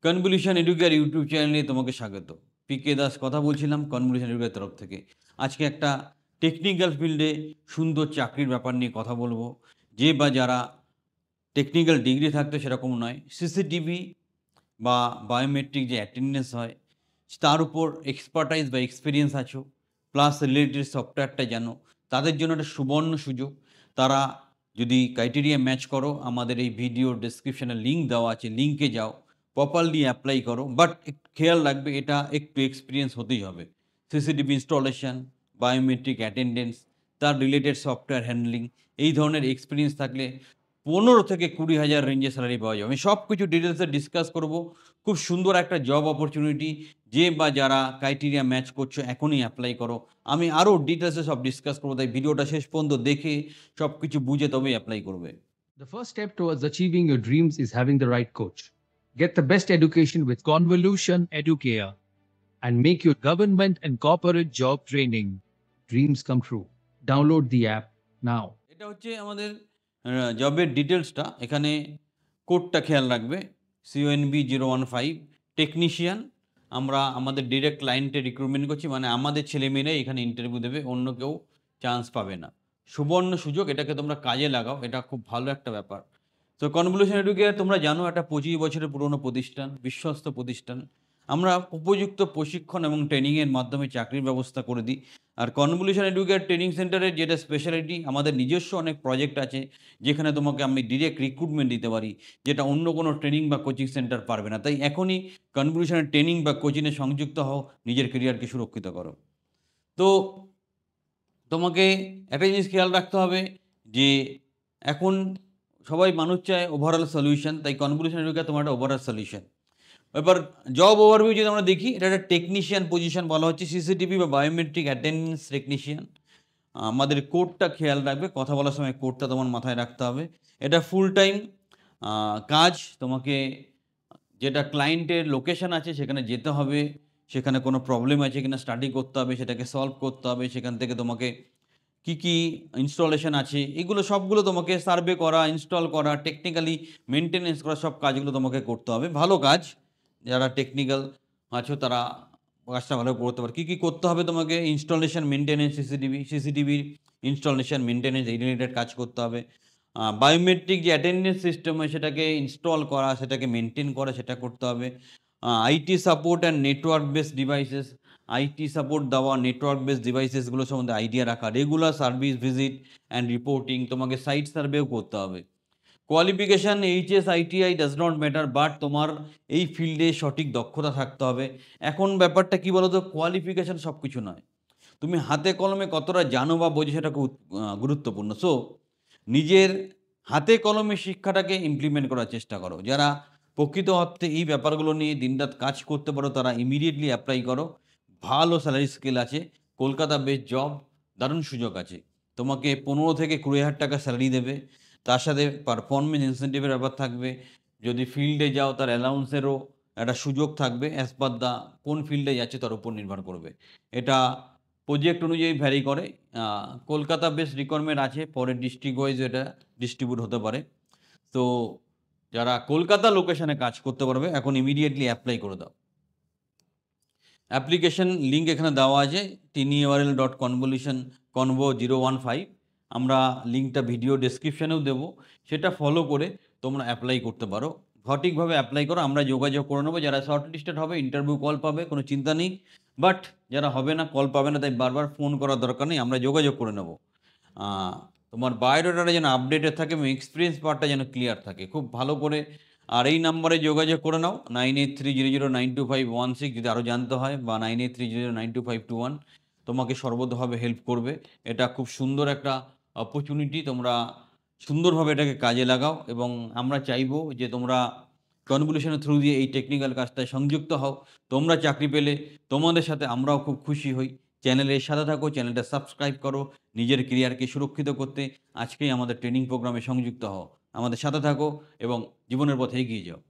Convolution educare YouTube চ্যানেলে তোমাকে স্বাগত। পিকে দাস কথা বলছিলাম কনভলিউশন এডুকেয়ার তরফ থেকে। আজকে একটা টেকনিক্যাল ফিল্ডে সুন্দর চাকরির ব্যাপার নিয়ে কথা বলবো। যে বা যারা টেকনিক্যাল ডিগ্রি থাকতে সেরকম নয়, সিসিটিভি বা বায়োমেট্রিক যে অ্যাটেন্ডেন্স হয় তার উপর এক্সপার্টাইজ বা এক্সপিরিয়েন্স আছো, প্লাস রিলেটেড সফটওয়্যারটা জানো, তাদের জন্য একটা সুবর্ণ সুযোগ। তারা যদি ক্রাইটেরিয়া ম্যাচ করো, আমাদের এই ভিডিও ডেসক্রিপশানে লিঙ্ক দেওয়া আছে, লিঙ্কে যাও, প্রপারলি অ্যাপ্লাই করো। বাট একটু খেয়াল রাখবে, এটা একটু এক্সপিরিয়েন্স হতেই হবে। সিসিটিভি ইনস্টলেশন, বায়োমেট্রিক অ্যাটেন্ডেন্স, তার রিলেটেড সফটওয়্যার হ্যান্ডলিং, এই ধরনের এক্সপিরিয়েন্স থাকলে 15 থেকে 20,000 রেঞ্জে স্যালারি পাওয়া যাবে। আমি সব কিছু ডিটেলসে ডিসকাস করব। খুব সুন্দর একটা জব অপরচুনিটি। যে বা যারা ক্রাইটেরিয়া ম্যাচ করছো এখনই অ্যাপ্লাই করো। আমি আরও ডিটেলসে সব ডিসকাস করবো, তাই ভিডিওটা শেষ পর্যন্ত দেখে সব কিছু বুঝে তবেই অ্যাপ্লাই করবে। The first step towards achieving your dreams is having the right coach. Get the best education with Convolution Educare and make your government and corporate job training dreams come true. Download the app now. এটা হচ্ছে আমাদের জবের ডিটেলসটা। এখানে কোডটা খেয়াল রাখবে, CONB015 technician. আমরা আমাদের ডিরেক্ট ক্লায়েন্টে রিক্রুটমেন্ট করছি, মানে আমাদের ছেলেমেয়েরাই এখানে ইন্টারভিউ দেবে, অন্য কেউ চান্স পাবে না। সুবর্ণ সুযোগ, এটাকে তোমরা কাজে লাগাও, এটা খুব ভালো একটা ব্যাপার। তো কনভলিউশন এডুকেয়ার তোমরা জানো, একটা 25 বছরের পুরনো প্রতিষ্ঠান, বিশ্বস্ত প্রতিষ্ঠান। আমরা উপযুক্ত প্রশিক্ষণ এবং ট্রেনিংয়ের মাধ্যমে চাকরির ব্যবস্থা করে দিই। আর কনভলিউশন এডুকেয়ার ট্রেনিং সেন্টারের যেটা স্পেশালিটি, আমাদের নিজস্ব অনেক প্রজেক্ট আছে যেখানে তোমাকে আমি ডিরেক্ট রিক্রুটমেন্ট দিতে পারি, যেটা অন্য কোনো ট্রেনিং বা কোচিং সেন্টার পারবে না। তাই এখনই কনভলিউশনের ট্রেনিং বা কোচিংয়ে সংযুক্ত হও, নিজের কেরিয়ারকে সুরক্ষিত করো। তো তোমাকে একটা জিনিস খেয়াল রাখতে হবে যে এখন সবাই মানুষ চায় ওভারঅল সলিউশন, তাই কনভলিউশন এডুকেয়ার তোমার একটা ওভারঅল সলিউশন। এবার জব ওভারভিউ যদি আমরা দেখি, এটা একটা টেকনিশিয়ান পজিশন বলা হচ্ছে, সিসিটিভি বা বায়োমেট্রিক অ্যাটেন্ডেন্স টেকনিশিয়ান। আমাদের কোডটা খেয়াল রাখবে, কথা বলার সময় কোডটা তোমার মাথায় রাখতে হবে। এটা ফুল টাইম কাজ। তোমাকে যেটা ক্লায়েন্টের লোকেশন আছে সেখানে যেতে হবে, সেখানে কোনো প্রবলেম আছে কিনা স্টাডি করতে হবে, সেটাকে সলভ করতে হবে। সেখান থেকে তোমাকে কি কি ইনস্টলেশন আছে এগুলো সবগুলো তোমাকে সার্ভে করা, ইনস্টল করা, টেকনিক্যালি মেনটেনেন্স করা, সব কাজগুলো তোমাকে করতে হবে। ভালো কাজ, যারা টেকনিক্যাল আছো তারা কাজটা ভালো করতে পারে। কী কী করতে হবে তোমাকে? ইনস্টলেশন, মেনটেনেন্স, সিসিটিভির ইনস্টলেশন, মেনটেনেন্স, এই রিলেটেড কাজ করতে হবে। বায়োমেট্রিক যে অ্যাটেন্ডেন্স সিস্টেম হয় সেটাকে ইনস্টল করা, সেটাকে মেনটেন করা, সেটা করতে হবে। IT support and network based devices, IT support দেওয়া, নেটওয়ার্ক বেসড ডিভাইসেসগুলো সম্বন্ধে আইডিয়া রাখা, regular service visit and reporting, তোমাকে সাইট সার্ভেও করতে হবে। Qualification HS ITI does not matter, but তোমার এই ফিল্ডে সঠিক দক্ষতা থাকতে হবে। এখন ব্যাপারটা কী বলো তো, কোয়ালিফিকেশান সব কিছু নয়, তুমি হাতে কলমে কতটা জানো বা বোঝো সেটা খুব গুরুত্বপূর্ণ। সো নিজের হাতে কলমে শিক্ষাটাকে ইমপ্লিমেন্ট করার চেষ্টা করো। যারা প্রকৃত অর্থে এই ব্যাপারগুলো নিয়ে দিনরাত কাজ করতে পারো তারা ইমিডিয়েটলি অ্যাপ্লাই করো। ভালো স্যালারি স্কেল আছে, কলকাতা বেসড জব, দারুণ সুযোগ আছে। তোমাকে 15 থেকে 20,000 টাকা স্যালারি দেবে, তার সাথে পারফরমেন্স ইনসেন্টিভের ব্যাপার থাকবে। যদি ফিল্ডে যাও তার অ্যালাউন্সেরও একটা সুযোগ থাকবে, অ্যাজ পার দা কোন ফিল্ডে যাচ্ছে তার উপর নির্ভর করবে। এটা প্রজেক্ট অনুযায়ী ভ্যারি করে। কলকাতা বেস রিকোয়ারমেন্ট আছে, পরে ডিস্ট্রিক্ট ওয়াইজ এটা ডিস্ট্রিবিউট হতে পারে। তো যারা কলকাতা লোকেশনে কাজ করতে পারবে এখন ইমিডিয়েটলি অ্যাপ্লাই করে দাও। অ্যাপ্লিকেশন লিঙ্ক এখানে দেওয়া আছে, tinurl.convo015। আমরা লিঙ্কটা ভিডিও ডেসক্রিপশানেও দেবো, সেটা ফলো করে তোমরা অ্যাপ্লাই করতে পারো। সঠিকভাবে অ্যাপ্লাই করো, আমরা যোগাযোগ করে নেবো। যারা শর্ট লিস্টেড হবে ইন্টারভিউ কল পাবে, কোনো চিন্তা নেই। বাট যারা হবে না, কল পাবে না, তাই বারবার ফোন করার দরকার নেই, আমরা যোগাযোগ করে নেবো। তোমার বায়োডাটাটা যেন আপডেটেড থাকে এবং এক্সপিরিয়েন্স পার্টটা যেন ক্লিয়ার থাকে খুব ভালো করে। আর এই নাম্বারে যোগাযোগ করে নাও, 9830092516, যদি আরও জানতে হয়, বা 9830092521। তোমাকে সর্বতভাবে হেল্প করবে। এটা খুব সুন্দর একটা অপরচুনিটি, তোমরা সুন্দরভাবে এটাকে কাজে লাগাও। এবং আমরা চাইবো যে তোমরা কনভলিউশনের থ্রু দিয়ে এই টেকনিক্যাল কাজটায় সংযুক্ত হও। তোমরা চাকরি পেলে তোমাদের সাথে আমরাও খুব খুশি হই। চ্যানেলের সাথে থাকো, চ্যানেলটা সাবস্ক্রাইব করো, নিজের কেরিয়ারকে সুরক্ষিত করতে আজকেই আমাদের ট্রেনিং প্রোগ্রামে সংযুক্ত হও। আমাদের সাথে থাকো এবং জীবনের পথে এগিয়ে যাও।